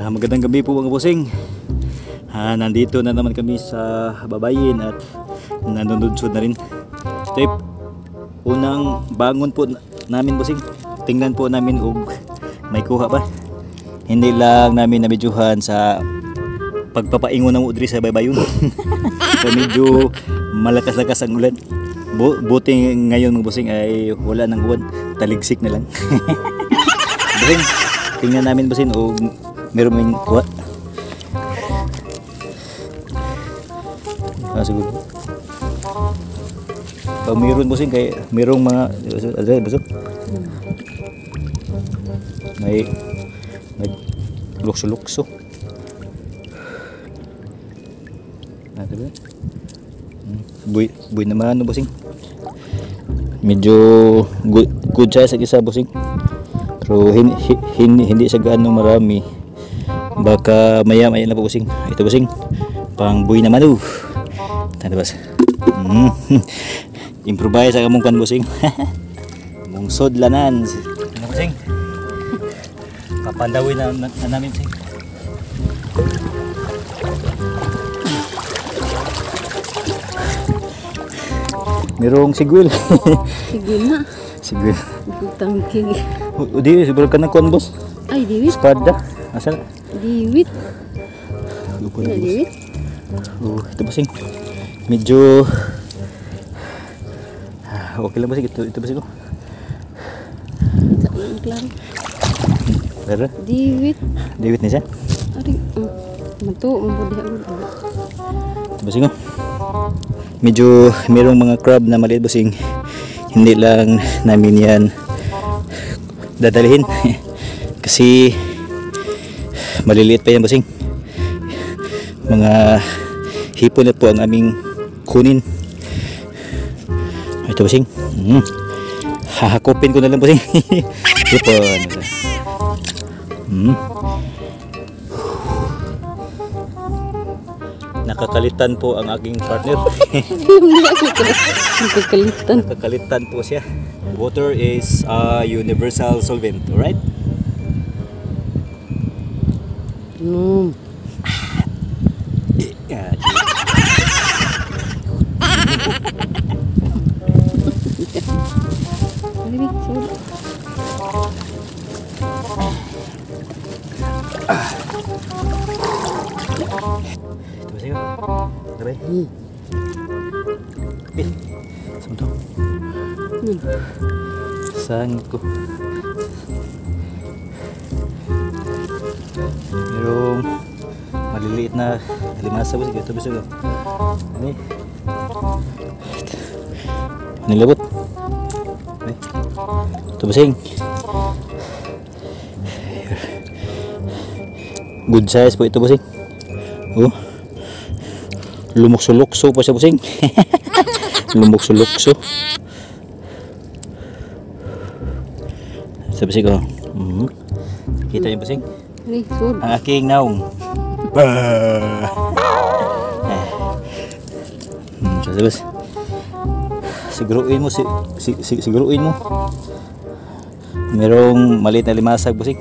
Magandang gabi po mga bossing. Nandito na naman kami sa Babayin at nanunod-sud na rin. Ito unang bangon po namin bossing. Tingnan po namin kung may kuha ba. Hindi lang namin nabidyuhan sa pagpapaingon ng udri sa Babayon. So medyo malakas-lakas ang ulan. Buti ngayon mga bossing ay wala ng uwan. Taligsik na lang. Bossing, tingnan namin bossing o meron may kuha. Siguro. Pag mayroon bossing kay mayroong mga bossing. May lukso-lukso. Diba? Buy naman no bossing. Medyo good size sa isa bossing. Pero hindi siya gaano marami. Baka maya-maya na po bossing. Ito bossing. Pang buy naman oh. Tanda ba? Improvise ang among kan bossing. Mong sodlanan. Ano bossing? Kapandawin na namin bossing. Merong sigwil. Sigwil na. Sigwil. Tangkig. Di, siguro ka na kuhan boss. Ay, diwit. Espada. Asan? Diwit. Lupa na boss. Diwit. Ito bossing. Medyo okay lang bossing. Ito bossing ko. Saan klaro? Pero? Diwit. Diwit na siya? Ari. Mato. Mabudi ako. Ito bossing ko. Medyo mayroong mga crab na maliit bossing. Hindi lang namin yan dadalhin. Kasi maliliit pa yan bossing. Mga hipon na po ang aming kunin. Ito bossing. Hahakupin ko na lang bossing. Hipon. Nakakalitan po ang aking partner. Nakakalitan. Nakakalitan po siya. Water is a universal solvent, alright? Yeah. Ito ba siya? Sabay? Bil. Saan to? Sangit ko. Merong maliliit na alimasa ba? Ito ba siya? Ay. Nilabot. Ay. Ito ba siya? Good size po ito bossing. Lumukso-lukso pa siya bossing. Lumukso-lukso. Sa bossing ko. Kita niyo bossing? Ang aking naong. Sa boss. Siguruin mo siguruin mo. Merong maliit na limasag bossing.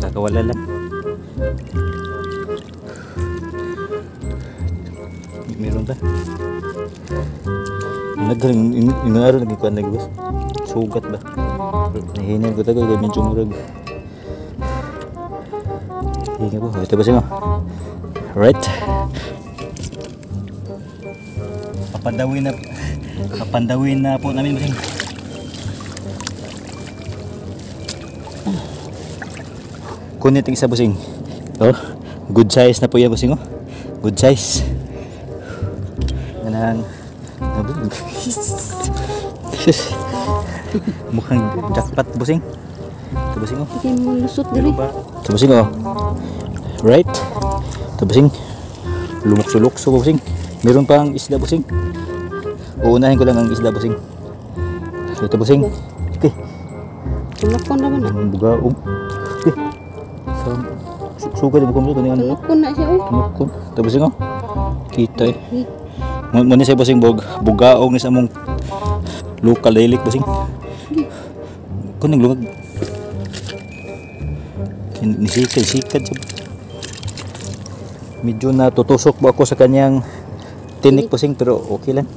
Kakawala lang. Meron ba? Nagaling inaaro lagi ko anag boss. Sugat ba? Nahinan ko tagal kay medyo murag. Hinga po. Ito ba siya? Right. Papandawin na po namin bossing. Kunit ang isa bossing. Good size na po yan bossing. Good size. Ganang mukhang jackpot bossing. Ito bossing ko. Hindi mo lusot diri. Ito bossing ko. Right. Ito bossing. Lumukso-lukso bossing. Meron pang isda bossing. Uunahin ko lang ang isda bossing. Ito bossing. Okay. Tunokon na ba na? Bugaong. Okay. Suka din ko mo kanina. Tunokon na siya. Tunokon. Ito bossing ko. Kita eh. Muna siya bossing bugaong sa among local dialect bossing. Kuning lungag. Nisikad siya. medyo natutusok po ako sa kanyang tinik bossing, pero okay lang.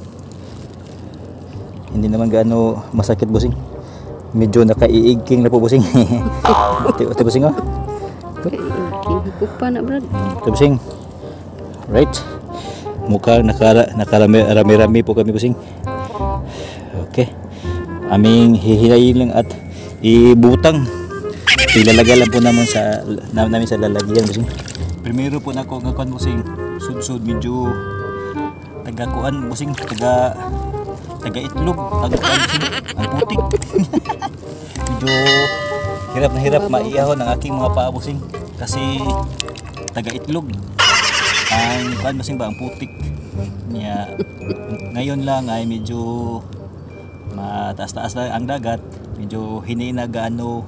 Hindi naman gaano masakit bossing. Medyo nakaiigking na po bossing. Ito bossing oh. Hikupa na brad. Ito bossing. Right. Mukhang nakarami-rami po kami bossing. Okay. Aming hihilayin lang at ibutang. Ilalagay lang po namin sa lalagyan bossing. Primero po nako ngakuan bossing. Sud-sud medyo taga-kuan bossing, taga-itlog, ang putik. Medyo hirap na hirap maiyahon ang aking mga paa bossing kasi taga-itlog. Ang kuan bossing ba ang putik niya. Ngayon lang ay medyo mataas-taas na ang dagat, medyo hindi na gaano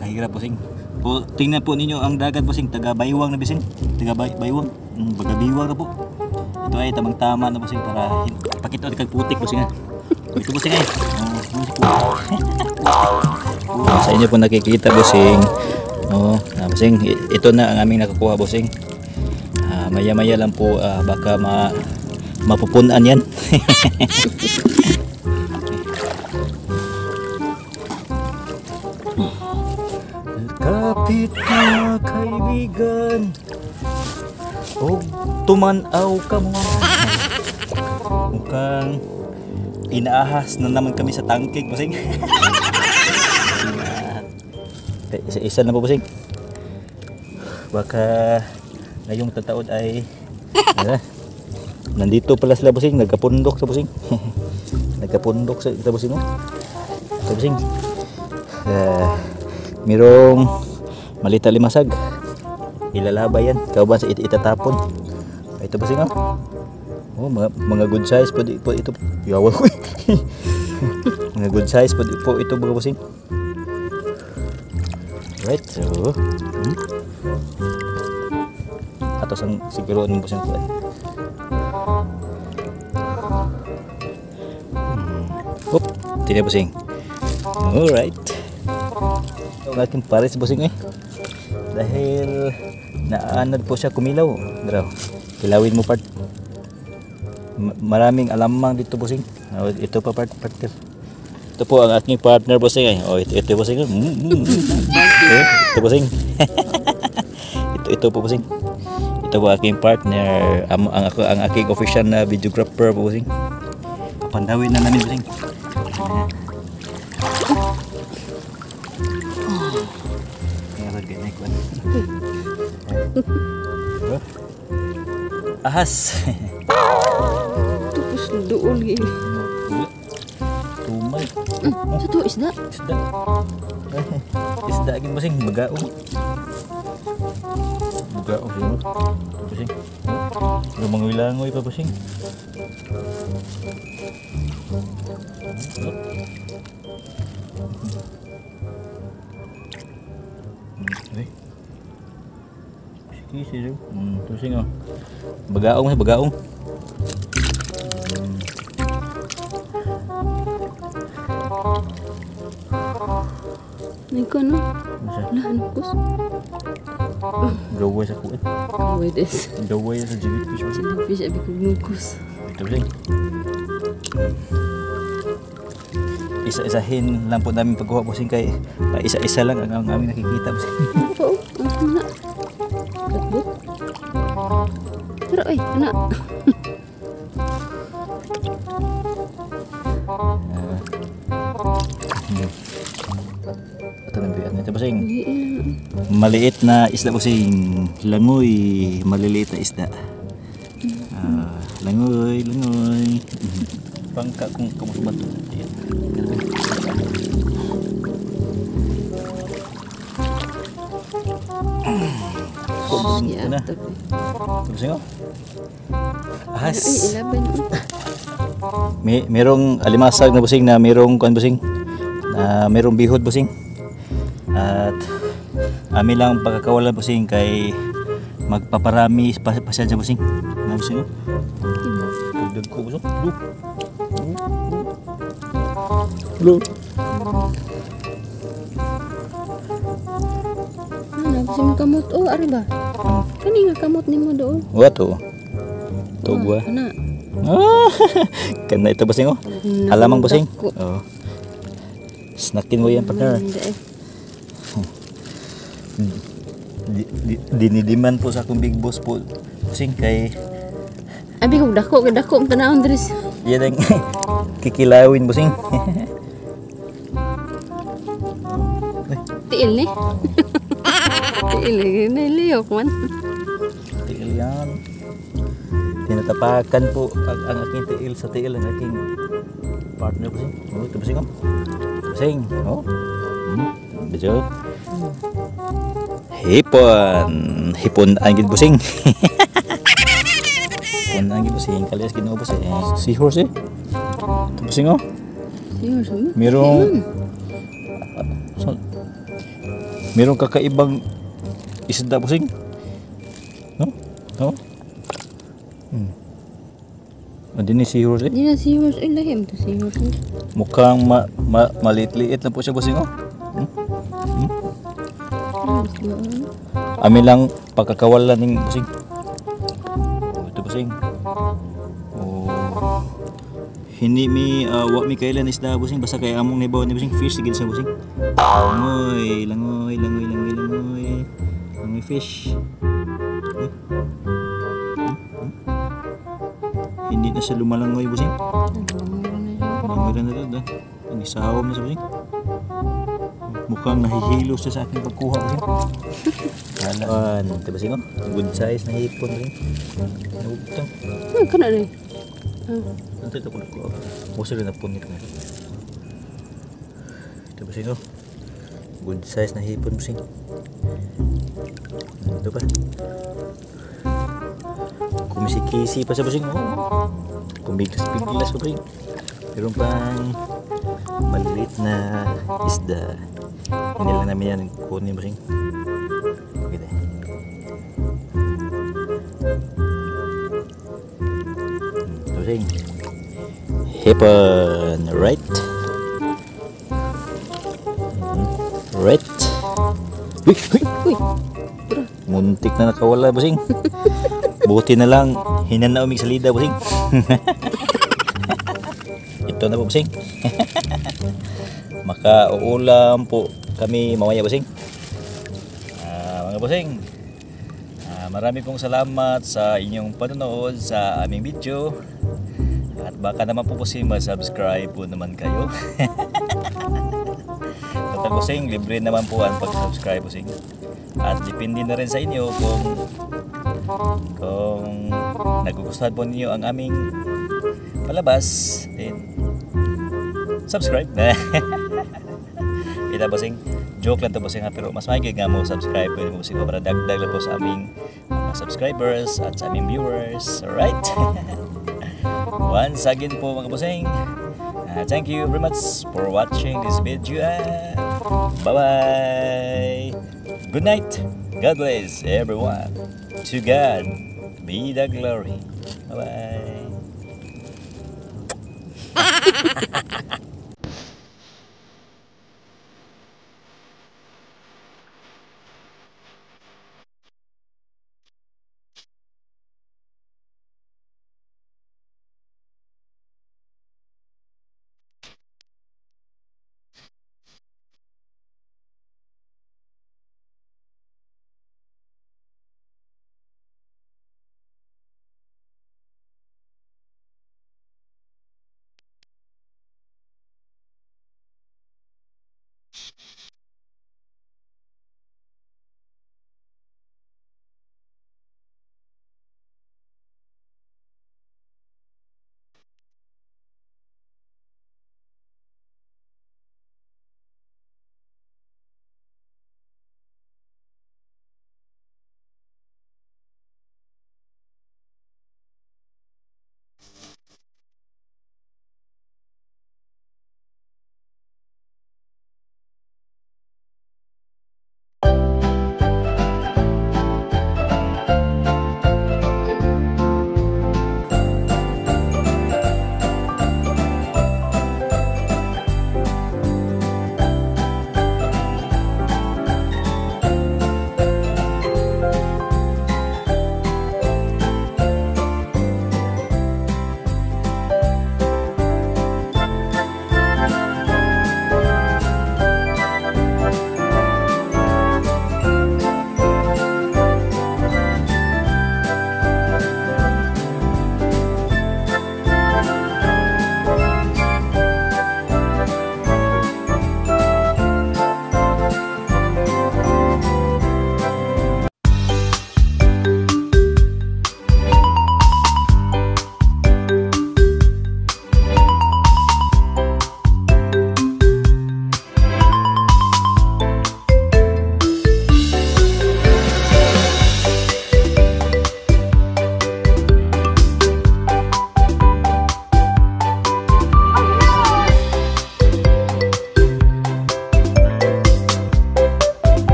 kahirap bossing. Po, tingnan po ninyo ang dagat bossing, taga-baywang na bossing, taga-baywang, baga-biwang na po. Ito ay tamang-tama na bossing para pakita kag putik bossing ha. Ito bossing ay. Sa inyo po nakikita bossing. Bossing, ito na ang aming nakukuha bossing. Maya-maya lang po baka mapupunan yan. Kapit na kaibigan, o tumanaw ka mo. Mukhang inaahas na naman kami sa tangkig bossing. Isa-isa na po bossing. Baka ngayong tataod ay nandito pala sila bossing, nagkapundok sa bossing. Nagkapundok sa bossing. Sa bossing. Mirong malita limasag, ilalaba yan, kauban sa itatapon. Ito bossing mga good size po ito. Yawa ko. Mga good size po ito mga bossing. Right, so atos ang siguro ng bossing ko. Tina bossing. Alright. Ang aking pares bossing dahil naanad po siya kumilaw. Draw. Kilawin mo part. Maraming alamang dito bossing. Ito pa partner. Ito po ang aking partner bossing ito bossing. Ito bossing. ito po bossing. Ito po aking partner. Ang aking official na videographer po bossing. Pandawin na namin bossing. Ahas. Tapos doon gini. Tumay. Ito isda. Isda gini bossing, bagaong. Bagaong siguro. Bossing. Lumangoy-langoy pa bossing. Sige. Bossing Bagaong bagaong. Niko no. Lahan kus. Gaway sa kuan. Gaway des. Gaway sa jellyfish bossing. Jellyfish abi kog nukus. Ito bossing. Isa-isahin lang po namin pagkuha bossing kay isa-isa lang ang aming nakikita bossing. Oo, ang na. Latbot. Tara anak. Ito bossing. Maliit na isda bossing. Langoy, maliliit na isda. Langoy. Pangka kung kamusubat. Ayan. Siya. Bossing ahas. Ay, 11. Merong alimasag na bossing na merong kuan bossing. Na merong bihod bossing. At amin lang pagkakawalan bossing kay magpaparami pasensya bossing. Na bossing dagdag ko bossing. Hello. Kasi may kamot. Oh, ari ba? Kani nga kamot ni mo doon. What to? Tugwa. Kana. Ah, kana ito basing oh. Alamang basing. Dako. Oh. Snackin mo yan, partner. Hindi eh. Dinidiman po sa akong big boss po. Basing kay Abi kog dako ang tanawon dres. yan ang kikilawin basing. Tiil ni. Tiil ni liyok man. Tiil yan. Tinatapakan po ang aking tiil sa tiil ang aking partner basing. Oh, ito basing oh. Basing. Oh. Bejo. Hipon angin busing. Hipon angin busing kalias ginoo basing. Seahorse eh. Ito basing oh. Serious mo? Merong merong kakaibang isda busing. No? No? Adi ni seahorse eh. Di na serious. Ay, lahim to serious. Mukhang maliit-liit na po siya busing oh. Ami lang pagkakawalan ng busing. Oh, ito busing. Oh. Hindi mi wa mi kailan isda busing basta kay among nibaw ni busing fish sigid sa busing. Langoy, langoy, langoy, langoy, langoy. Langoy fish. Hindi na siya lumalangoy busing. Langoy na to. Ang isawom na sa busing. Mukhang nahihilo siya sa aking pagkuha busing. Alan, ito ba singo? Good size na hipon rin. Nagutang. Kana rin. Ito ito ko na ko. Musa rin na punit ko. Ito ba singo? Good size na hipon busing. Ito ba? Kumisi-kisi pa sa busing. Oh. Kumbigas-bigilas ko busing. Meron pang maliit na isda. Hindi lang namin yan kunin busing. Gitu. Pusing. Hipon, right? Right? Uy, uy, Uy. muntik na nakawala busing. Buti na lang hinan na umig sa lida busing. Ito na po busing. Makauulam po kami mamaya busing. Mga busing, marami pong salamat sa inyong panonood sa aming video. At baka naman po busing mag-subscribe po naman kayo. At busing, libre naman po ang pag-subscribe busing. At depende na rin sa inyo kung nagugustuhan po ninyo ang aming palabas, then subscribe. Kita busing, joke lang to busing ha, pero mas maigi nga mo subscribe po busing para dagdag lang po sa aming mga subscribers at sa aming viewers. Alright? Once again po mga busing, thank you very much for watching this video. Bye bye. Good night. God bless everyone. To God be the glory. Bye bye.